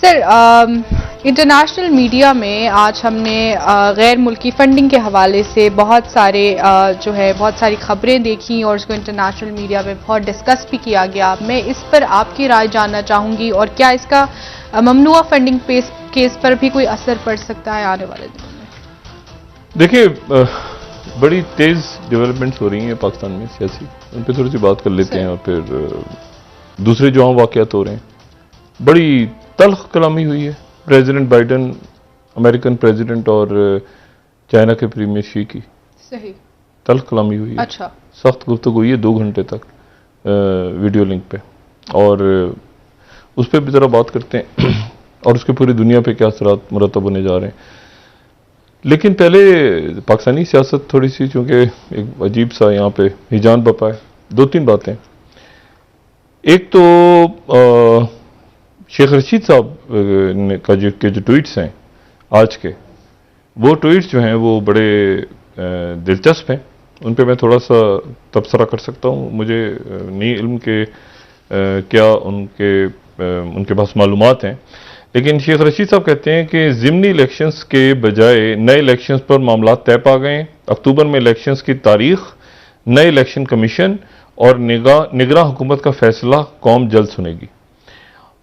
Sir, international media में आज हमने गैर मुल्की फंडिंग के हवाले से बहुत सारी खबरें देखी और उसको इंटरनेशनल मीडिया में बहुत डिस्कस भी किया गया। मैं इस पर आपकी राय जानना चाहूंगी, और क्या इसका ममनुआ फंडिंग केस पर भी कोई असर पड़ सकता है आने वाले दिनों में? देखिए, बड़ी तेज डेवलपमेंट्स हो रही हैं पाकिस्तान में सियासी, उन पर थोड़ी सी बात कर लेते हैं और फिर दूसरे जो वाक़यात हो रहे हैं। बड़ी तल्ख कलामी हुई है प्रेसिडेंट बाइडन, अमेरिकन प्रेसिडेंट, और चाइना के प्रीमियर शी की। सही तल्ख कलामी हुई है। अच्छा, सख्त गुफ्तगू हुई है 2 घंटे तक वीडियो लिंक पे, और उस पर भी ज़रा बात करते हैं और उसके पूरी दुनिया पे क्या असरात मुरतब होने जा रहे हैं। लेकिन पहले पाकिस्तानी सियासत थोड़ी सी, चूँकि एक अजीब सा यहाँ पे हिजान बपा है, 2-3 बातें। एक तो शेख रशीद साहब के जो ट्वीट्स हैं आज के, वो ट्वीट्स जो हैं वो बड़े दिलचस्प हैं। उन पे मैं थोड़ा सा तबसरा कर सकता हूँ। मुझे नहीं इल्म के क्या उनके पास मालूमात हैं, लेकिन शेख रशीद साहब कहते हैं कि ज़िमनी इलेक्शंस के बजाय नए इलेक्शंस पर मामला तय पा गए। अक्टूबर में इलेक्शंस की तारीख, नए इलेक्शन कमीशन और निगरान हुकूमत का फैसला कौम जल्द सुनेगी।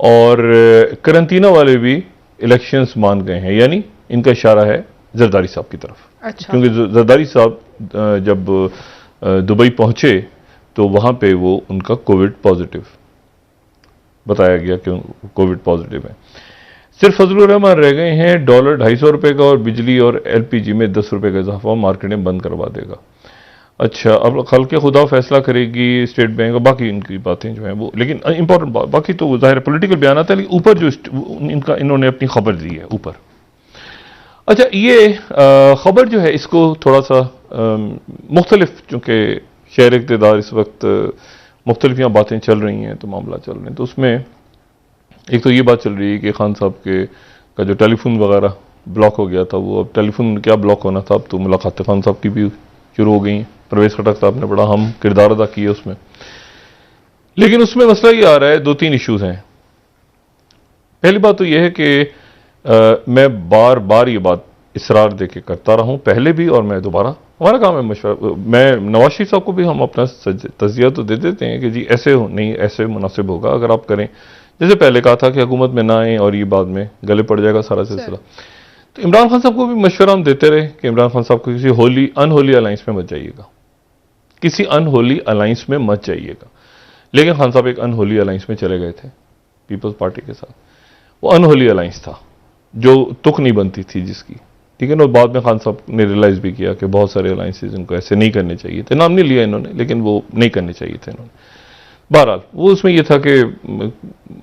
और करंटीना वाले भी इलेक्शंस मान गए हैं, यानी इनका इशारा है जरदारी साहब की तरफ। अच्छा। क्योंकि जरदारी साहब जब दुबई पहुंचे तो वहां पे वो उनका कोविड पॉजिटिव बताया गया कि कोविड पॉजिटिव है। सिर्फ फजलुर रहमान रह गए हैं। $250 का और बिजली और LPG में $10 का इजाफा मार्केटें बंद करवा देगा। अच्छा, अब खल्क़े खुदा फैसला करेगी स्टेट बैंक, और बाकी इनकी बातें जो हैं वो, लेकिन इंपॉर्टेंट बात, बाकी तो ज़ाहिर पॉलिटिकल बयान आता है, लेकिन ऊपर जो इन्होंने अपनी खबर दी है ऊपर। अच्छा, ये खबर जो है इसको थोड़ा सा मुख्तलिफ, चूँकि शहर इक़्तिदार इस वक्त मुख्तलिफ यहाँ बातें चल रही हैं, तो मामला चल रहे हैं, तो उसमें एक तो ये बात चल रही है कि खान साहब का जो टेलीफोन वगैरह ब्लॉक हो गया था, वो अब टेलीफोन क्या ब्लॉक होना था, अब तो मुलाकात खान साहब की भी शुरू हो गई हैं। परवेज़ खटक साहब ने बड़ा अहम किरदार अदा किया उसमें। लेकिन उसमें मसला ये आ रहा है, 2-3 इश्यूज हैं। पहली बात तो यह है कि मैं बार बार ये बात इसरार देके करता रहा हूं, पहले भी और मैं दोबारा, हमारा काम है मशवरा। मैं नवाज शरीफ साहब को भी हम अपना तज़किया तो दे देते हैं कि जी ऐसे हो, नहीं ऐसे मुनासिब होगा अगर आप करें। जैसे पहले कहा था कि हुकूमत में ना आए और ये बाद में गले पड़ जाएगा सारा सिलसिला। तो इमरान खान साहब को भी मशवरा हम देते रहे कि इमरान खान साहब को किसी अनहोली अलायंस में मत जाइएगा, किसी अनहोली अलायंस में मत जाइएगा। लेकिन खान साहब एक अनहोली अलायंस में चले गए थे पीपल्स पार्टी के साथ। वो अनहोली अलायंस था जो तुक नहीं बनती थी जिसकी, ठीक है ना। बाद में खान साहब ने रियलाइज भी किया कि बहुत सारे अलायंसेज इनको ऐसे नहीं करने चाहिए थे। नाम नहीं लिया इन्होंने, लेकिन वो नहीं करने चाहिए थे इन्होंने। बहरहाल वो उसमें ये था कि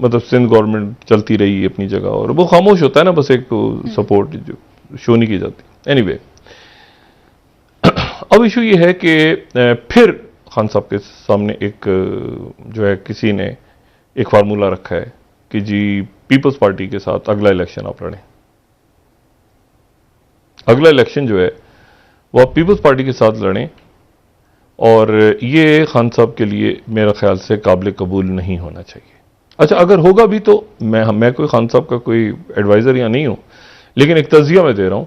मतलब सिंध गवर्नमेंट चलती रही अपनी जगह, और वो खामोश होता है ना, बस एक सपोर्ट जो शो नहीं की जाती। एनीवे, अब इशू ये है कि फिर खान साहब के सामने एक जो है किसी ने एक फार्मूला रखा है कि जी पीपल्स पार्टी के साथ अगला इलेक्शन आप लड़ें। अगला इलेक्शन जो है वो आप पीपल्स पार्टी के साथ लड़ें, और ये खान साहब के लिए मेरा ख्याल से काबिल कबूल नहीं होना चाहिए। अच्छा, अगर होगा भी तो मैं कोई खान साहब का कोई एडवाइज़र या नहीं हूं, लेकिन एक तज़किया मैं दे रहा हूं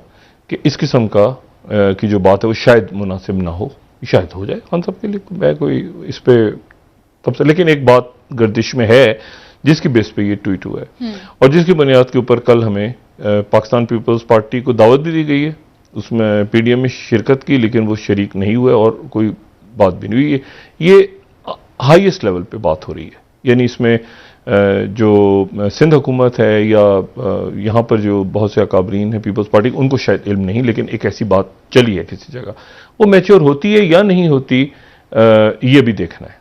कि इस किस्म का की जो बात है वो शायद मुनासिब ना हो, शायद हो जाए खान साहब के लिए। मैं कोई इस पे तब से, लेकिन एक बात गर्दिश में है जिसकी बेस पे ये ट्वीट हुआ है, और जिसकी बुनियाद के ऊपर कल हमें पाकिस्तान पीपल्स पार्टी को दावत भी दी गई है। उसमें PDM में शिरकत की, लेकिन वो शरीक नहीं हुए और कोई बात भी नहीं हुई। ये हाईएस्ट लेवल पे बात हो रही है, यानी इसमें जो सिंध हुकूमत है या यहाँ पर जो बहुत से अकाबरीन हैं पीपल्स पार्टी, उनको शायद इल्म नहीं, लेकिन एक ऐसी बात चली है किसी जगह। वो मैच्योर होती है या नहीं होती, ये भी देखना है,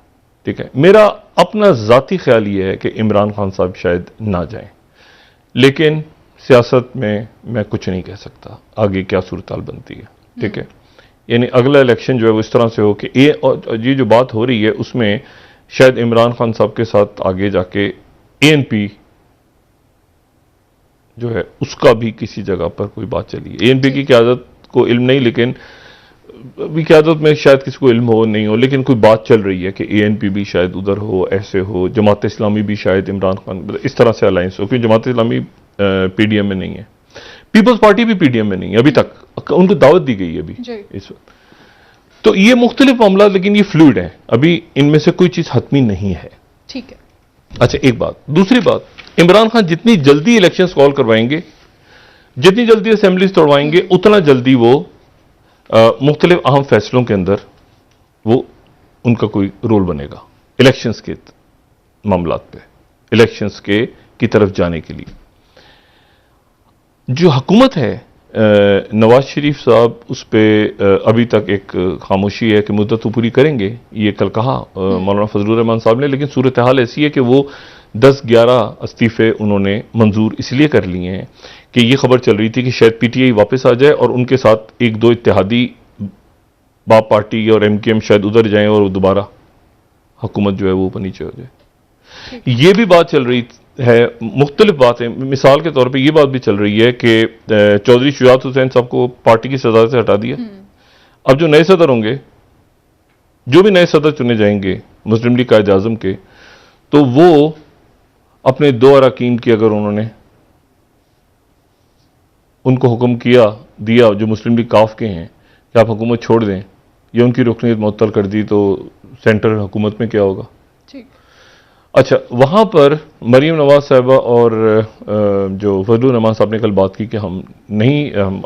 ठीक है। मेरा अपना ज़ाती ख्याल ये है कि इमरान खान साहब शायद ना जाएं, लेकिन सियासत में मैं कुछ नहीं कह सकता आगे क्या सूरत हाल बनती है, ठीक है। यानी अगला इलेक्शन जो है वो इस तरह से हो कि ये जो बात हो रही है उसमें शायद इमरान खान साहब के साथ आगे जाके ANP जो है उसका भी किसी जगह पर कोई बात चली है। ANP की क़यादत को इल्म नहीं, लेकिन क़यादत में शायद किसी को इल्म हो नहीं हो, लेकिन कोई बात चल रही है कि ANP भी शायद उधर हो, ऐसे हो। जमात इस्लामी भी शायद इमरान खान इस तरह से अलायंस हो, क्योंकि जमात इस्लामी पीडीएम में नहीं है, पीपल्स पार्टी भी पीडीएम में नहीं है अभी तक, उनको दावत दी गई है अभी इस वक्त। तो ये मुख्तलिफ मामला, लेकिन ये फ्लूइड है, अभी इनमें से कोई चीज हतमी नहीं है। ठीक है। अच्छा, एक बात। दूसरी बात, इमरान खान जितनी जल्दी इलेक्शन कॉल करवाएंगे, जितनी जल्दी असेंबलीज तोड़वाएंगे, उतना जल्दी वो मुख्तलिफ अहम फैसलों के अंदर वो उनका कोई रोल बनेगा इलेक्शंस के मामलात पे, इलेक्शंस की तरफ जाने के लिए। जो हुकूमत है नवाज शरीफ साहब, उस पर अभी तक एक खामोशी है कि मुद्दत तो पूरी करेंगे, ये कल कहा मौलाना फजलुर रहमान साहब ने, लेकिन सूरत हाल ऐसी है कि वो 10-11 इस्तीफे उन्होंने मंजूर इसलिए कर लिए हैं कि ये खबर चल रही थी कि शायद पीटीआई वापस आ जाए और उनके साथ 1-2 इत्तेहादी बाप पार्टी और एमकेएम शायद उधर जाएं और दोबारा हुकूमत जो है वो ऊपर नीचे हो जाए। ये भी बात चल रही है, मुख्तलिफ बातें, मिसाल के तौर पे ये बात भी चल रही है कि चौधरी शुजात हुसैन साहब को पार्टी की सदारत से हटा दिया। अब जो नए सदर होंगे, जो भी नए सदर चुने जाएंगे मुस्लिम लीग कायद आज़म के, तो वो अपने 2 अरकान की अगर उन्होंने उनको हुक्म दिया जो मुस्लिम लीग काफ के हैं कि आप हुकूमत छोड़ दें या उनकी रुकनीत मुअत्तल कर दी, तो सेंटर हुकूमत में क्या होगा? ठीक। अच्छा, वहां पर मरीम नवाज साहिबा और जो फजलुर रहमान साहब ने कल बात की कि हम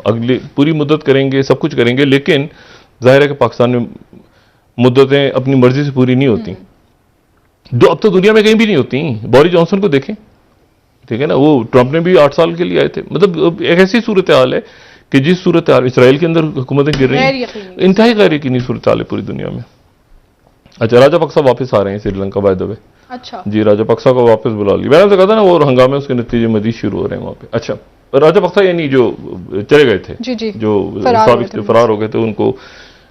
अगले पूरी मुद्दत करेंगे, सब कुछ करेंगे, लेकिन जाहिर है कि पाकिस्तान में मुद्दतें अपनी मर्जी से पूरी नहीं होती, जो अब तो दुनिया में कहीं भी नहीं होती। बोरिस जॉनसन को देखें, ठीक है ना, वो ट्रंप ने भी 8 साल के लिए आए थे। मतलब एक ऐसी सूरत हाल है कि जिस सूरत हाल इसराइल के अंदर हुकूमतें गिर रही हैं, इंतहाई गैर यकीनी सूरत हाल है पूरी दुनिया में। अच्छा, राजापक्सा वापस आ रहे हैं श्रीलंका बाय द वे। अच्छा जी, राजापक्सा को वापस बुला लिया। मैंने तो कहा था ना, वो हंगामे उसके नतीजे मजीद शुरू हो रहे हैं वहां पे। अच्छा, राजापक्सा यानी जो चले गए थे, जी, जो फरार हो गए थे, उनको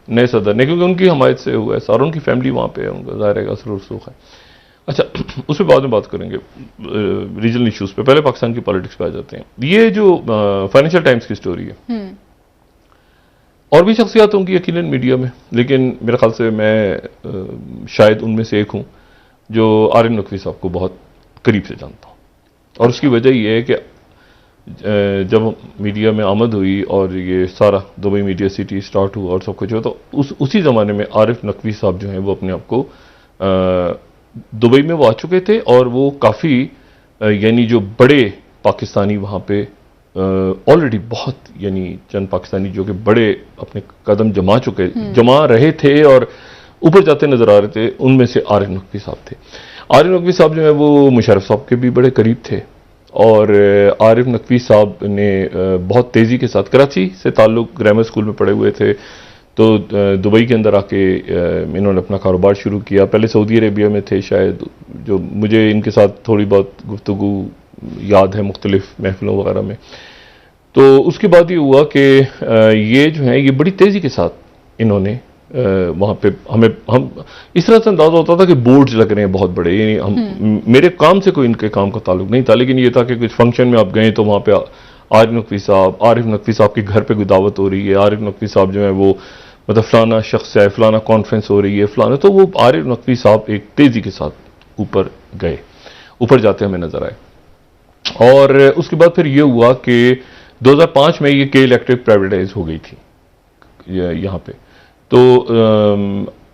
नए सदर ने, क्योंकि उनकी हमायत से हुआ है और उनकी फैमिली वहां पे है, उनका जाहिर है असर रसूख है। अच्छा, उस पर बाद में बात करेंगे, रीजनल इश्यूज पे। पहले पाकिस्तान की पॉलिटिक्स पे आ जाते हैं। ये जो फाइनेंशियल टाइम्स की स्टोरी है, और भी शख्सियात होंगी यकीनन मीडिया में, लेकिन मेरे ख्याल से मैं शायद उनमें से एक हूं जो आरिफ नकवी साहब को बहुत करीब से जानता हूं। और उसकी वजह यह है कि जब मीडिया में आमद हुई और ये सारा दुबई मीडिया सिटी स्टार्ट हुआ और सब कुछ हुआ, तो उसी ज़माने में आरिफ नकवी साहब जो हैं वो अपने आप को दुबई में वो आ चुके थे, और वो काफ़ी यानी जो बड़े पाकिस्तानी वहाँ पे ऑलरेडी बहुत, यानी चंद पाकिस्तानी जो कि बड़े अपने कदम जमा रहे थे और ऊपर जाते नजर आ रहे थे, उनमें से आरिफ नकवी साहब थे। आरिफ नकवी साहब जो है वो मुशर्रफ साहब के भी बड़े करीब थे, और आरिफ नकवी साहब ने बहुत तेज़ी के साथ कराची से ताल्लुक़, ग्रामर स्कूल में पढ़े हुए थे, तो दुबई के अंदर आके इन्होंने अपना कारोबार शुरू किया। पहले सऊदी अरेबिया में थे शायद, जो मुझे इनके साथ थोड़ी बहुत गुफ्तगू याद है मुख्तलिफ महफिलों वगैरह में। तो उसके बाद ये हुआ कि ये जो है ये बड़ी तेज़ी के साथ इन्होंने वहाँ पे हम इस तरह से अंदाजा होता था कि बोर्ड्स लग रहे हैं बहुत बड़े, यानी मेरे काम से कोई इनके काम का ताल्लुक नहीं था, लेकिन ये था कि कुछ फंक्शन में आप गए तो वहाँ पे आरिफ नकवी साहब के घर पे कोई दावत हो रही है, आरिफ नकवी साहब जो है वो मतलब फलाना शख्स है, फलाना कॉन्फ्रेंस हो रही है, फलाना, तो वो आरिफ नकवी साहब एक तेज़ी के साथ ऊपर जाते हमें नजर आए। और उसके बाद फिर ये हुआ कि 2005 में ये के इलेक्ट्रिक प्राइवेटाइज हो गई थी यहाँ पे। तो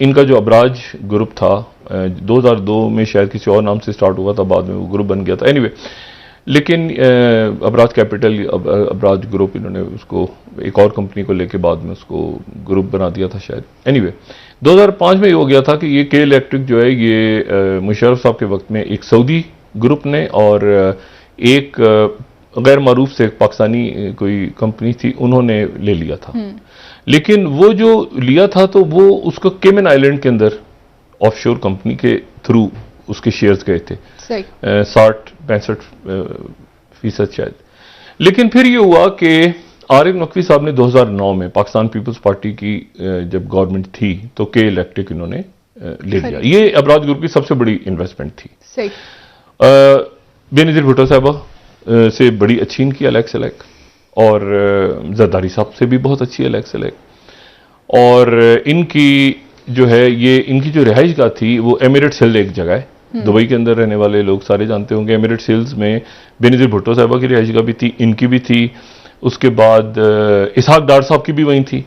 इनका जो अबराज ग्रुप था 2002 में शायद किसी और नाम से स्टार्ट हुआ था, बाद में वो ग्रुप बन गया था। एनीवे, लेकिन अबराज कैपिटल, अबराज ग्रुप, इन्होंने उसको एक और कंपनी को लेके बाद में उसको ग्रुप बना दिया था शायद। एनीवे, 2005 में ये हो गया था कि ये के इलेक्ट्रिक जो है ये मुशर्रफ साहब के वक्त में एक सऊदी ग्रुप ने और एक गैर मारूफ से पाकिस्तानी कोई कंपनी थी, उन्होंने ले लिया था। लेकिन वो जो लिया था तो वो उसको केमन आइलैंड के अंदर ऑफशोर कंपनी के थ्रू उसके शेयर्स गए थे, 60-65% शायद। लेकिन फिर ये हुआ कि आरिफ नकवी साहब ने 2009 में पाकिस्तान पीपल्स पार्टी की जब गवर्नमेंट थी तो के इलेक्ट्रिक इन्होंने ले लिया। ये अबराज ग्रुप की सबसे बड़ी इन्वेस्टमेंट थी। बेनजीर भुट्टो साहबा से बड़ी अच्छी इनकी अलग सेलेक्ट, और जरदारी साहब से भी बहुत अच्छी अलग सेलेक्ट, और इनकी जो है ये इनकी जो रिहाइश गाह थी वो एमिरेट्स हिल एक जगह है दुबई के अंदर रहने वाले लोग सारे जानते होंगे, एमिरेट्स हिल्स में बेनजीर भुट्टो साहिबा की रिहाइश का भी थी, इनकी भी थी, उसके बाद इसहाक डार साहब की भी वहीं थी।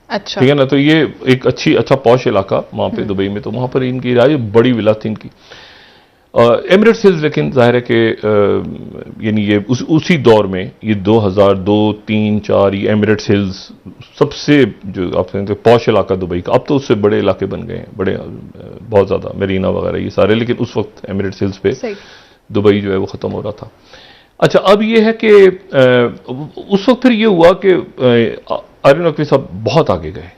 अच्छा, ठीक है ना। तो ये एक अच्छा पॉश इलाका वहां पे दुबई में, तो वहां पर इनकी रिहाइश बड़ी विला थी इनकी। एमिरेट्स हिल्स लेकिन जाहिर है कि यानी ये उसी दौर में ये 2002, 3, 4 ये एमिरेट्स हिल्स सबसे जो आप समझते पॉश इलाका दुबई का, अब तो उससे बड़े इलाके बन गए हैं, बड़े बहुत ज़्यादा मरीना वगैरह ये सारे, लेकिन उस वक्त एमिरेट्स हिल्स पे दुबई जो है वो ख़त्म हो रहा था। अच्छा, अब ये है कि उस वक्त फिर ये हुआ कि आरिफ नकवी साहब बहुत आगे गए।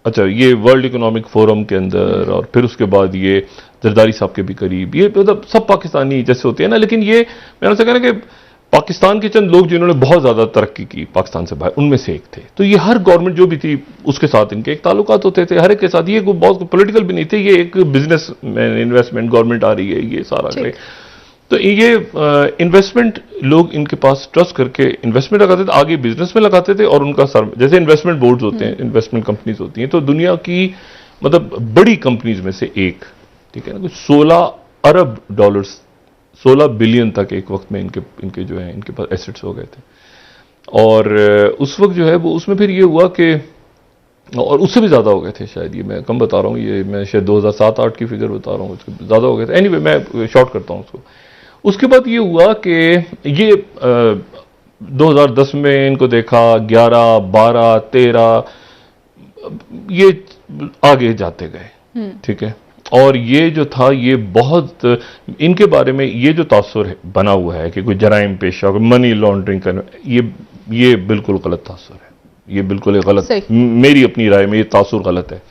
अच्छा, ये वर्ल्ड इकोनॉमिक फोरम के अंदर, और फिर उसके बाद ये जरदारी साहब के भी करीब, ये मतलब सब पाकिस्तानी जैसे होते हैं ना, लेकिन ये मैंने से कहना कि पाकिस्तान के चंद लोग जिन्होंने बहुत ज्यादा तरक्की की पाकिस्तान से बाहर, उनमें से एक थे। तो ये हर गवर्नमेंट जो भी थी उसके साथ इन्के एक ताल्लुकात होते थे, हर एक के साथ। ये बहुत पॉलिटिकल भी नहीं थे, ये एक बिजनेस इन्वेस्टमेंट, गवर्नमेंट आ रही है, ये सारा करे। तो ये इन्वेस्टमेंट लोग इनके पास ट्रस्ट करके इन्वेस्टमेंट लगाते थे, आगे बिजनेस में लगाते थे, और उनका जैसे इन्वेस्टमेंट बोर्ड्स होते हैं, इन्वेस्टमेंट कंपनीज होती हैं, तो दुनिया की मतलब बड़ी कंपनीज में से एक, ठीक है ना, कुछ 16 अरब डॉलर्स, 16 बिलियन तक एक वक्त में इनके जो है इनके पास एसेट्स हो गए थे। और उस वक्त जो है वो उसमें फिर ये हुआ कि, और उससे भी ज्यादा हो गए थे शायद, ये मैं कम बता रहा हूँ, ये मैं शायद 2007-8 की फिगर बता रहा हूँ, उसके ज्यादा हो गए थे। एनीवे मैं शॉर्ट करता हूँ उसको। उसके बाद ये हुआ कि ये 2010 में इनको देखा, 11, 12, 13 ये आगे जाते गए, ठीक है। और ये जो था ये बहुत इनके बारे में ये जो तासुर बना हुआ है कि कोई जराइम पेशा, कोई मनी लॉन्ड्रिंग करना, ये बिल्कुल गलत तासुर है, ये बिल्कुल गलत, मेरी अपनी राय में ये तासुर गलत है।